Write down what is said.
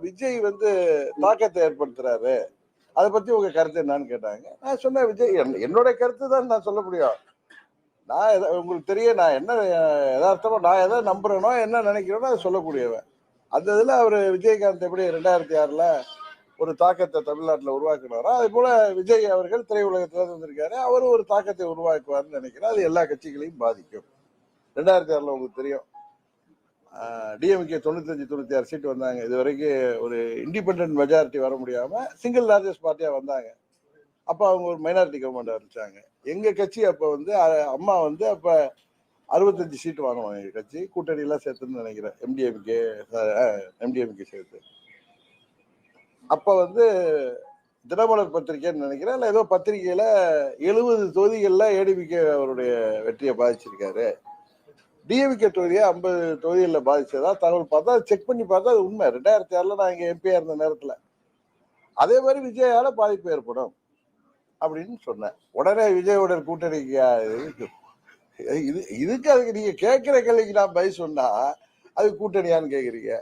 விஜய் வந்து தாக்கத்தை ஏற்படுத்துறாரு, அதை பத்தி உங்க கருத்து என்னன்னு கேட்டாங்க. நான் சொன்னேன், விஜய் என்னோட கருத்து தான் நான் சொல்ல முடியும். நான் உங்களுக்கு தெரியும், நான் என்ன யதார்த்தமா நான் எதை நம்புறேனோ என்ன நினைக்கிறேனோ அதை சொல்லக்கூடியவன். அந்த இதுல அவரு விஜயகாந்த் எப்படி 2006ல ஒரு தாக்கத்தை தமிழ்நாட்டில் உருவாக்குனாரோ அதே போல விஜய் அவர்கள் திரையுலகத்துல இருந்திருக்காரு, அவரும் ஒரு தாக்கத்தை உருவாக்குவார்னு நினைக்கிறேன். அது எல்லா கட்சிகளையும் பாதிக்கும். 2006ல உங்களுக்கு தெரியும், டிஎம்கே 95-96 சீட் வந்தாங்க. இது வரைக்கும் ஒரு இண்டிபெண்டன்ட் மெஜாரிட்டி வர முடியாம சிங்கிள் லார்ஜஸ்ட் பார்ட்டியா வந்தாங்க. அப்ப அவங்க ஒரு மைனாரிட்டி கவர்மெண்ட் ஆரம்பிச்சாங்க. எங்க கட்சி அப்ப வந்து அம்மா வந்து அப்ப 65 சீட் வாங்குவாங்க. எங்க கட்சி கூட்டணி எல்லாம் சேர்த்துன்னு நினைக்கிறேன், எம்டிஎம்கே சேர்த்து. அப்ப வந்து தினமலர் பத்திரிகைன்னு நினைக்கிறேன், இல்ல ஏதோ பத்திரிகையில 70 தொகுதிகள்ல ஏடிபிகே அவருடைய வெற்றியை பாதிச்சிருக்காரு, டிஎம்கே தொகுதியை 50 தொகுதிகளில் பாதிச்சதா தகவல் பார்த்தா செக் பண்ணி பார்த்தா அது உண்மை. 2006ல நான் இங்க எம்பியா இருந்த நேரத்துல அதே மாதிரி விஜயால பாதிப்பு ஏற்படும் அப்படின்னு சொன்னேன். உடனே விஜயோட கூட்டணிக்கு இதுக்கு அதுக்கு நீங்க கேட்கிற கேள்விக்கு நான் பதில் சொன்னா அது கூட்டணியான்னு கேக்குறீங்க.